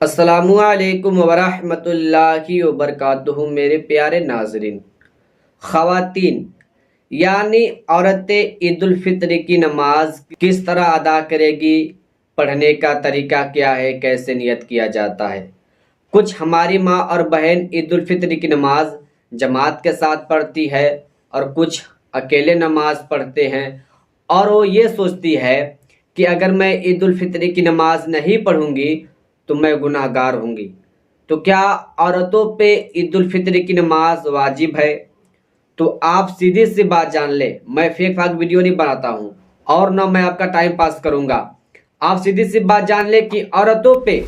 السلام علیکم ورحمۃ اللہ وبرکاتہ۔ میرے پیارے ناظرین، خواتین یعنی عورتیں عید الفطر کی نماز کس طرح ادا کرے گی، پڑھنے کا طریقہ کیا ہے، کیسے نیت کیا جاتا ہے۔ کچھ ہماری ماں اور بہن عید الفطر کی نماز جماعت کے ساتھ پڑھتی ہے اور کچھ اکیلے نماز پڑھتے ہیں، اور وہ یہ سوچتی ہے کہ اگر میں عید الفطر کی نماز نہیں پڑھوں گی تو میں گناہ گار ہوں گی۔ تو کیا عورتوں پہ عید الفطر کی نماز واجب ہے؟ تو آپ سیدھی سی بات جان لیں، میں فیک فاک ویڈیو نہیں بناتا ہوں اور نہ میں آپ کا ٹائم پاس کروں گا۔ آپ سیدھی سی بات جان لیں کہ عورتوں پہ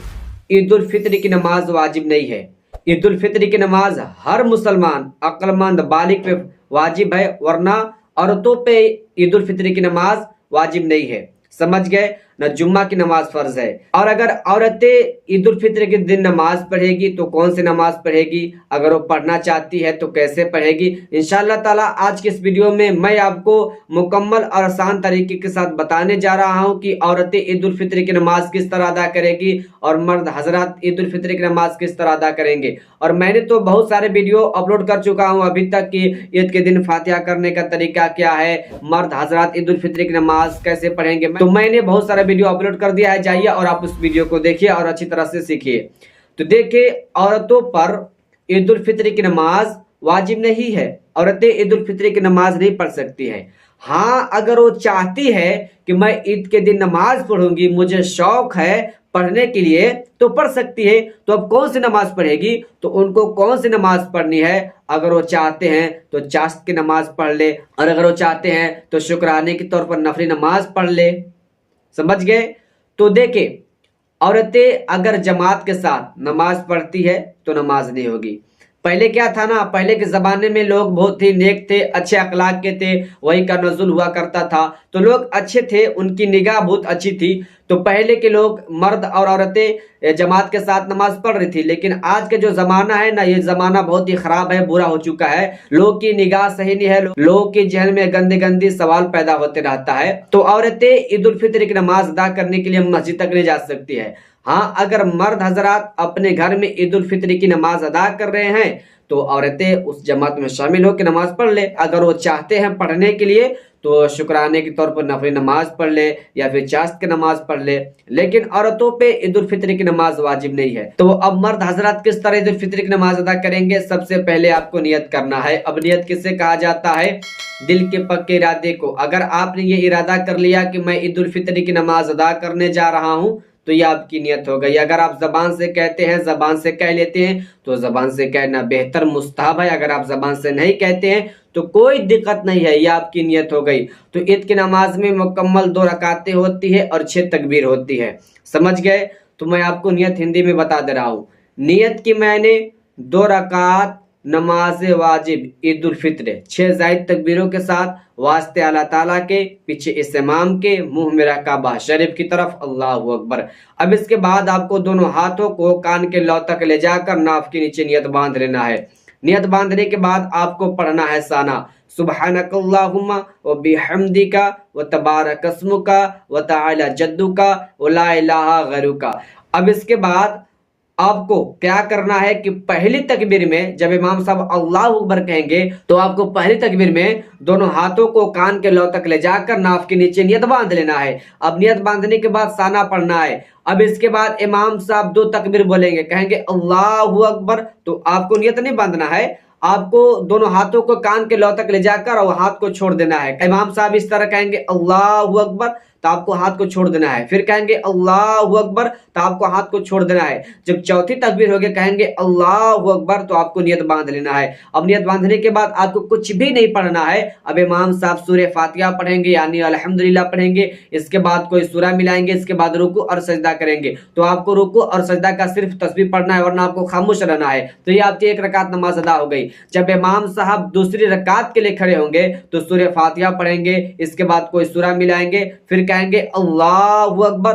عید الفطر کی نماز واجب نہیں ہے۔ عید الفطر کی نماز ہر مسلمان عقل مند بالغ پہ واجب ہے، ورنہ عورتوں پہ عید الفطر کی نماز واجب نہیں ہے۔ سمجھ گئے؟ نہ جمعہ کی نماز فرض ہے۔ اور اگر عورتیں عید الفطر کے دن نماز پڑھے گی تو کون سی نماز پڑھے گی؟ اگر وہ پڑھنا چاہتی ہے تو کیسے پڑھے گی؟ انشاءاللہ تعالیٰ آج کی اس ویڈیو میں آپ کو مکمل اور آسان طریقے کے ساتھ بتانے جا رہا ہوں کہ عورتیں عید الفطر کی نماز کس طرح ادا کرے گی اور مرد حضرات عید الفطر کی نماز کس طرح ادا کریں گے۔ اور میں نے تو بہت سارے ویڈیو اپلوڈ کر چکا ہوں ابھی تک کہ عید کے دن فاتحہ کرنے کا طریقہ کیا ہے، مرد حضرات عید الفطر کی نماز کیسے پڑھیں گے، تو میں نے بہت سارا ویڈیو اپلوڈ کر دیا ہے، جائیے اور آپ اس ویڈیو کو دیکھیے اور اچھی طرح سے سیکھیے۔ تو دیکھیں، عورتوں پر عید الفطر کی نماز واجب نہیں ہے، عورتیں عید الفطر کی نماز نہیں پڑھ سکتی ہیں۔ ہاں، اگر وہ چاہتی ہے کہ میں عید کے دن نماز پڑھوں گی، مجھے شوق ہے پڑھنے کے لیے، تو پڑھ سکتی ہے۔ تو اب کون سی نماز پڑھے گی؟ تو ان کو کون سی نماز پڑھنی ہے؟ اگر وہ چاہتے ہیں تو چاشت کی نماز پڑھ لے، اور اگر وہ چاہتے ہیں تو شکرانے کے طور پر نفلی نماز پڑھ لے۔ سمجھ گئے؟ تو دیکھیں، عورتیں اگر جماعت کے ساتھ نماز پڑھتی ہے تو نماز نہیں ہوگی۔ پہلے کیا تھا نا، پہلے کے زمانے میں لوگ بہت ہی نیک تھے، اچھے اخلاق کے تھے، وہی کا نزول ہوا کرتا تھا، تو لوگ اچھے تھے، ان کی نگاہ بہت اچھی تھی، تو پہلے کے لوگ مرد اور عورتیں جماعت کے ساتھ نماز پڑھ رہی تھی۔ لیکن آج کا جو زمانہ ہے نا، یہ زمانہ بہت ہی خراب ہے، برا ہو چکا ہے، لوگ کی نگاہ صحیح نہیں ہے، لوگوں کے ذہن میں گندے گندی سوال پیدا ہوتے رہتا ہے۔ تو عورتیں عید الفطر کی نماز ادا کرنے کے لیے مسجد تک نہیں جا سکتی ہے۔ ہاں، اگر مرد حضرات اپنے گھر میں عید الفطر کی نماز ادا کر رہے ہیں تو عورتیں اس جماعت میں شامل ہو کے نماز پڑھ لے۔ اگر وہ چاہتے ہیں پڑھنے کے لیے تو شکرانے کے طور پر نفلی نماز پڑھ لے یا پھر چاشت کی نماز پڑھ لے، لیکن عورتوں پہ عید الفطر کی نماز واجب نہیں ہے۔ تو اب مرد حضرات کس طرح عید الفطر کی نماز ادا کریں گے؟ سب سے پہلے آپ کو نیت کرنا ہے۔ اب نیت کسے کہا جاتا ہے؟ دل کے پکے ارادے کو۔ اگر آپ نے یہ ارادہ کر لیا کہ میں عید الفطر کی نماز ادا کرنے جا رہا ہوں تو یہ آپ کی نیت ہو گئی۔ اگر آپ زبان سے کہتے ہیں، زبان سے کہہ لیتے ہیں تو زبان سے کہنا بہتر مستحب ہے۔ اگر آپ زبان سے نہیں کہتے ہیں تو کوئی دقت نہیں ہے، یہ آپ کی نیت ہو گئی۔ تو عید کی نماز میں مکمل 2 رکعتیں ہوتی ہے اور 6 تکبیر ہوتی ہے۔ سمجھ گئے؟ تو میں آپ کو نیت ہندی میں بتا دے رہا ہوں۔ نیت کی میں نے 2 رکعت نماز واجب عید الفطر 6 زائد تکبیروں کے ساتھ، واسطے اللہ تعالیٰ کے، پیچھے اس امام کے، منہ میرا کعبہ شریف کی طرف، اللہ اکبر۔ اب اس کے بعد آپ کو دونوں ہاتھوں کو کان کے لو تک لے جا کر ناف کے نیچے نیت باندھ لینا ہے۔ نیت باندھنے کے بعد آپ کو پڑھنا ہے ثنا، سبحانک اللہم و بحمدک و تبارک اسمک و تعالی جدک و لا الہ غیرک۔ اب اس کے بعد آپ کو کیا کرنا ہے کہ پہلی تکبیر میں جب امام صاحب اللہ اکبر کہیں گے تو آپ کو پہلی تکبیر میں دونوں ہاتھوں کو کان کے لو تک لے جا کر ناف کے نیچے نیت باندھ لینا ہے۔ اب نیت باندھنے کے بعد ثنا پڑھنا ہے۔ اب اس کے بعد امام صاحب 2 تکبیر بولیں گے، کہیں گے اللہ اکبر، تو آپ کو نیت نہیں باندھنا ہے، آپ کو دونوں ہاتھوں کو کان کے لو تک لے جا کر اور ہاتھ کو چھوڑ دینا ہے۔ امام صاحب اس طرح کہیں گے اللہ اکبر تو آپ کو ہاتھ کو چھوڑ دینا ہے، پھر کہیں گے اللہ اکبر تو آپ کو ہاتھ کو چھوڑ دینا ہے۔ جب چوتھی تکبیر ہوگی کہیں گے اللہ اکبر تو آپ کو نیت باندھ لینا ہے۔ اب نیت باندھنے کے بعد آپ کو کچھ بھی نہیں پڑھنا ہے۔ اب امام صاحب سورہ فاتحہ پڑھیں گے یعنی الحمدللہ پڑھیں گے، اس کے بعد کوئی سورہ ملائیں گے، اس کے بعد رکوع اور سجدہ کریں گے۔ تو آپ کو رکوع اور سجدہ کا صرف تسبیح پڑھنا ہے، ورنہ آپ کو خاموش رہنا ہے۔ تو یہ آپ کی 1 رکعت نماز ادا ہو گئی۔ جب امام صاحب دوسری رکعت کے لیے کھڑے ہوں گے تو سورہ فاتحہ پڑھیں گے، اس کے بعد کوئی سورہ ملائیں گے، پھر کہیں گے اللہ اکبر